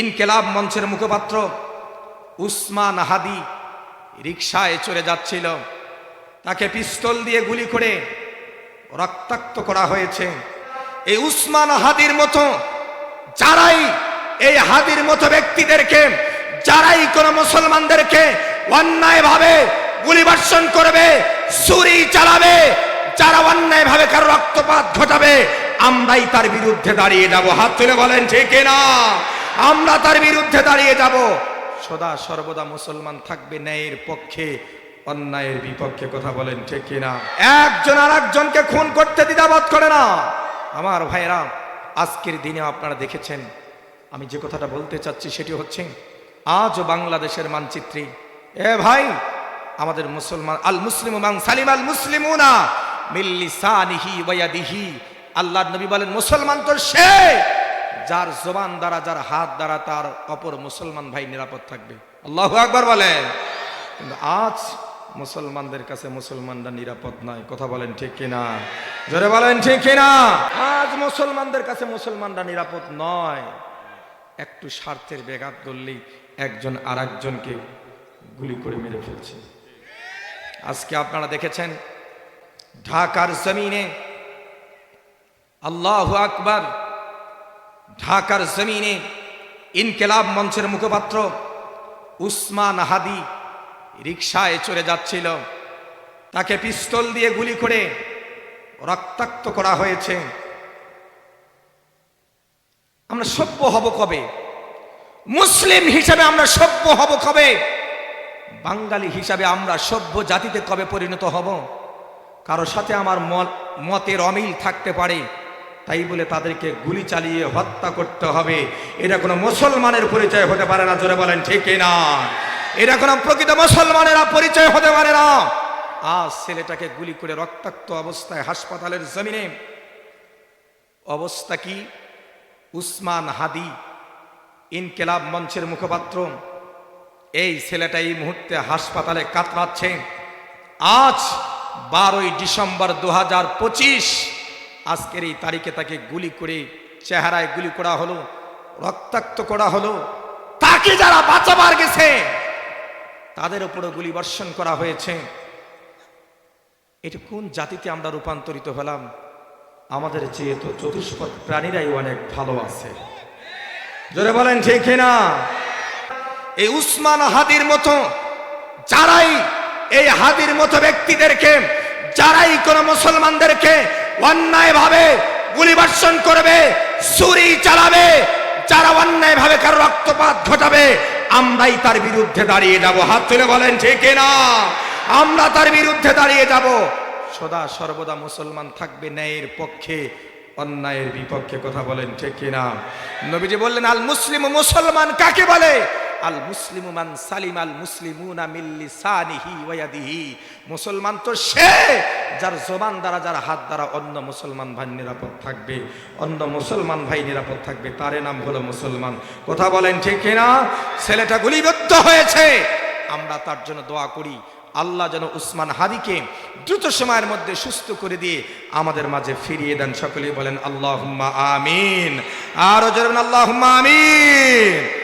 ইনকিলাব মঞ্চের মুখপাত্র উসমান হাদি রিকশায় চলে যাচ্ছিল, তাকে পিস্তল দিয়ে গুলি করে রক্তাক্ত করা হয়েছে। এই উসমান হাদির মতো যারাই, এই হাদির মতো ব্যক্তিদেরকে যারাই কোন মুসলমানদেরকে অন্যায়ভাবে গুলিবর্ষণ করবে, ছুরি চালাবে, যারা অন্যায়ভাবে কারো রক্তপাত ঘটাবে, আমরাই তার বিরুদ্ধে দাঁড়িয়ে যাব। হাত তুলে বলেন ঠিক না? আমরা তার বিরুদ্ধে দাঁড়িয়ে যাব। সদা সর্বদা মুসলমান থাকবে ন্যায়ের পক্ষে, অন্যায়ের বিপক্ষে। কথা বলেন ঠিক না? একজন আর একজনকে খুন করতে দ্বিধাবোধ করে না। আমার ভাইরা, আজকের দিনে আপনারা দেখেছেন, আমি যে কথাটা বলতে চাচ্ছি সেটি হচ্ছে, আজও বাংলাদেশের মানচিত্রে ভাই আমাদের মুসলমান, আল মুসলিমু মান সালিম আল মুসলিমুনা মিন লিসানিহি ওয়া ইয়াদিহি, আল্লাহর নবী বলেন মুসলমান তো সে যার জবান দ্বারা, যার হাত দ্বারা তার অপর মুসলমান ভাই নিরাপদ থাকবে। আল্লাহু আকবার বলেন। কিন্তু আজ মুসলমানদের কাছে মুসলমানরা নিরাপদ নয়। কথা বলেন ঠিক কিনা? জোরে বলেন ঠিক কিনা? আজ মুসলমানদের কাছে মুসলমানরা নিরাপদ নয়। একটু স্বার্থের ব্যাঘাত করলেই একজন আর একজনকে গুলি করে মেরে ফেলছে। আজকে আপনারা দেখেছেন ঢাকার জমিনে, আল্লাহু আকবার, ঢাকার জমিনে ইনকিলাব মঞ্চের মুখপাত্র উসমান হাদি রিকশায় চলে যাচ্ছিল, তাকে পিস্তল দিয়ে গুলি করে রক্তাক্ত করা হয়েছে। আমরা সভ্য হব কবে? মুসলিম হিসাবে আমরা সভ্য হব কবে? বাঙালি হিসাবে আমরা সভ্য জাতিতে কবে পরিণত হব? কারো সাথে আমার মতের অমিল থাকতে পারে, তাই বলে তাদেরকে গুলি চালিয়ে হত্যা করতে হবে, এটা কোনো মুসলমানের পরিচয় হতে পারে না। জোরে বলেন ঠিক না? এটা কোনো প্রকৃত মুসলমানের পরিচয় হতে পারে না। আজ ছেলেটাকে গুলি করে রক্তাক্ত অবস্থায় হাসপাতালের জমিনে, অবস্থা কি? উসমান হাদি ইনকিলাব মঞ্চের মুখপাত্র, এই ছেলেটা এই মুহূর্তে হাসপাতালে কাতরাচ্ছে। আজ 12ই ডিসেম্বর 2025, আজকের এই তারিখে তাকে গুলি করে চেহারায় গুলি করা হলো, রক্তাক্ত করা হলো। তাকে যারা বাঁচাবার গেছে তাদের উপরও গুলি বর্ষণ করা হয়েছে। এটা কোন জাতিতে আমরা রূপান্তরিত হলাম? আমাদের চেয়ে তো চতুষ্পদ প্রাণীরাই অনেক ভালো আছে। জোরে বলেন ঠিক না? এই উসমান হাদির মতো যারাই, এই হাদির মতো ব্যক্তিদেরকে যারাই কোন মুসলমানদেরকে অন্যায়ভাবে গুলিবর্ষণ করবে, ছুরি চালাবে, যারা অন্যায়ভাবে কারো রক্তপাত ঘটাবে, আমরাই তার বিরুদ্ধে দাঁড়িয়ে যাব। হাত তুলে বলেন ঠিক না? আমরা তার বিরুদ্ধে দাঁড়িয়ে যাব। সদা সর্বদা মুসলমান থাকবে ন্যায়ের পক্ষে, অন্যায়ের বিপক্ষে। কথা বলেন ঠিক না? নবীজি বললেন আল মুসলিম, মুসলমান কাকে বলে? আল মুসলিমু মান সালিম আল মুসলিমুনা মিন লিসানিহি ওয়া ইয়াদিহি, মুসলমান তো সে যার জবান দ্বারা, যার হাত দ্বারা অন্য মুসলমান ভাই নিরাপদ থাকবে, অন্য মুসলমান ভাই নিরাপদ থাকবে, তার নাম হলো মুসলমান। কথা বলেন ঠিক না? ছেলেটা গুলিবিদ্ধ হয়েছে, আমরা তার জন্য দোয়া করি, আল্লাহ যেন উসমান হাদিকে দ্রুত সময়ের মধ্যে সুস্থ করে দিয়ে আমাদের মাঝে ফিরিয়ে দেন। সকলেই বলেন আল্লাহুম্মা আমিন। আরো জোরে বলেন আল্লাহুম্মা আমিন।